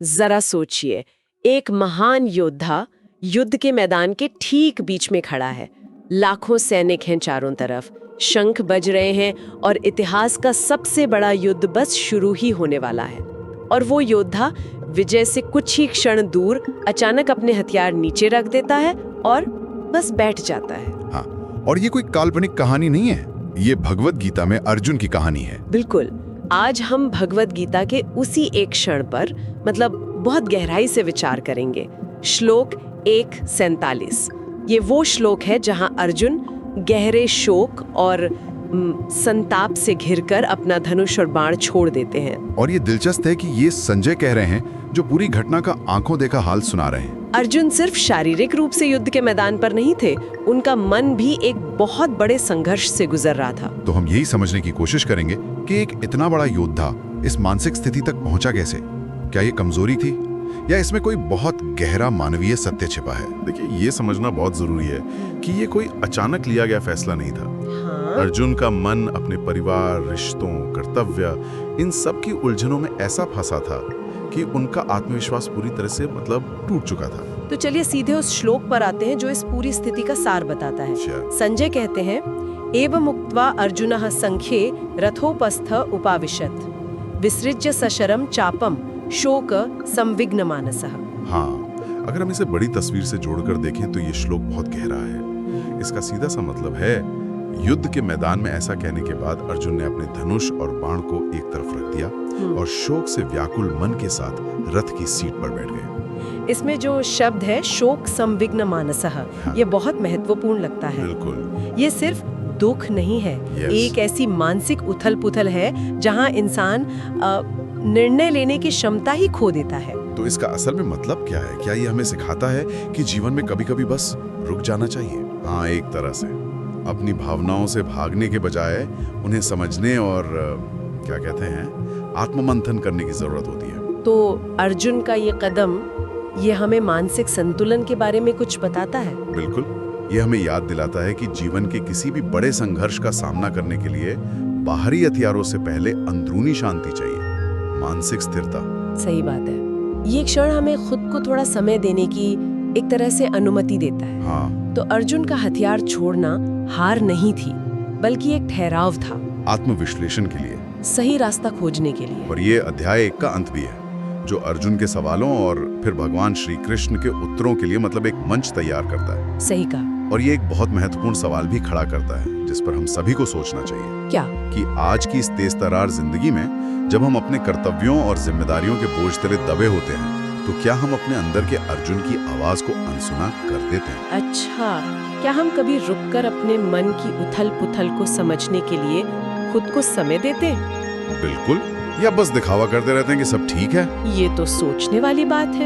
जरा सोचिए, एक महान योद्धा युद्ध के मैदान के ठीक बीच में खड़ा है। लाखों सैनिक हैं चारों तरफ, शंख बज रहे हैं और इतिहास का सबसे बड़ा युद्ध बस शुरू ही होने वाला है। और वो योद्धा विजय से कुछ ही क्षण दूर अचानक अपने हथियार नीचे रख देता है और बस बैठ जाता है। हाँ, और ये कोई काल्पनिक कहानी नहीं है, ये भगवत गीता में अर्जुन की कहानी है। बिल्कुल। आज हम भगवत गीता के उसी एक क्षण पर बहुत गहराई से विचार करेंगे। श्लोक 1:47 ये वो श्लोक है जहां अर्जुन गहरे शोक और संताप से घिरकर अपना धनुष और बाण छोड़ देते हैं। और ये दिलचस्प है कि ये संजय कह रहे हैं जो पूरी घटना का आंखों देखा हाल सुना रहे हैं। अर्जुन सिर्फ शारीरिक रूप से युद्ध के मैदान पर नहीं थे, उनका मन भी एक बहुत बड़े संघर्ष से गुजर रहा था। तो हम यही समझने की कोशिश करेंगे कि एक इतना बड़ा योद्धा इस मानसिक स्थिति तक पहुंचा कैसे। क्या ये कमजोरी थी या इसमें कोई बहुत गहरा मानवीय सत्य छिपा है? देखिए, ये समझना बहुत जरूरी है कि ये कोई अचानक लिया गया फैसला नहीं था। हाँ? अर्जुन का मन अपने परिवार, रिश्तों, कर्तव्य, इन सब की उलझनों में ऐसा फंसा था कि उनका आत्मविश्वास पूरी तरह से टूट चुका था। तो चलिए सीधे उस श्लोक पर आते हैं जो इस पूरी स्थिति का सार बताता है। संजय कहते हैं, एवं उक्त्वा अर्जुनः संख्ये रथोपस्थ उपाविशत् विसृज्य सशरम चापम शोक संविघ्न मानसः। हाँ, अगर हम इसे बड़ी तस्वीर से जोड़कर देखें तो ये श्लोक बहुत गहरा है। इसका सीधा सा मतलब है, युद्ध के मैदान में ऐसा कहने के बाद अर्जुन ने अपने धनुष और बाण को एक तरफ रख दिया और शोक से व्याकुल मन के साथ रथ की सीट पर बैठ गए। इसमें जो शब्द है शोक संविघ्न मानसः, ये बहुत महत्वपूर्ण लगता है। बिल्कुल, ये सिर्फ दुख नहीं है, एक ऐसी मानसिक उथल पुथल है जहां इंसान निर्णय लेने की क्षमता ही खो देता है। तो इसका असल में मतलब क्या है? क्या ये हमें सिखाता है कि जीवन में कभी-कभी बस रुक जाना चाहिए? हाँ, एक तरह से अपनी भावनाओं से भागने के बजाय उन्हें समझने और क्या कहते हैं, आत्ममंथन करने की जरूरत होती है। तो अर्जुन का ये कदम, ये हमें मानसिक संतुलन के बारे में कुछ बताता है। बिल्कुल, ये हमें याद दिलाता है कि जीवन के किसी भी बड़े संघर्ष का सामना करने के लिए बाहरी हथियारों से पहले अंदरूनी शांति चाहिए, मानसिक स्थिरता। सही बात है। ये क्षण हमें खुद को थोड़ा समय देने की एक तरह से अनुमति देता है। हाँ। तो अर्जुन का हथियार छोड़ना हार नहीं थी, बल्कि एक ठहराव था, आत्मविश्लेषण के लिए, सही रास्ता खोजने के लिए। और ये अध्याय 1 का अंत भी है, जो अर्जुन के सवालों और फिर भगवान श्री कृष्ण के उत्तरों के लिए एक मंच तैयार करता है। सही कहा। और ये एक बहुत महत्वपूर्ण सवाल भी खड़ा करता है, जिस पर हम सभी को सोचना चाहिए। क्या? कि आज की इस तेज तरार जिंदगी में जब हम अपने कर्तव्यों और जिम्मेदारियों के बोझ तले दबे होते हैं, तो क्या हम अपने अंदर के अर्जुन की आवाज को अनसुना कर देते हैं? अच्छा, क्या हम कभी रुककर अपने मन की उथल पुथल को समझने के लिए खुद को समय देते हैं? बिल्कुल, या बस दिखावा करते रहते हैं कि सब ठीक है? ये तो सोचने वाली बात है।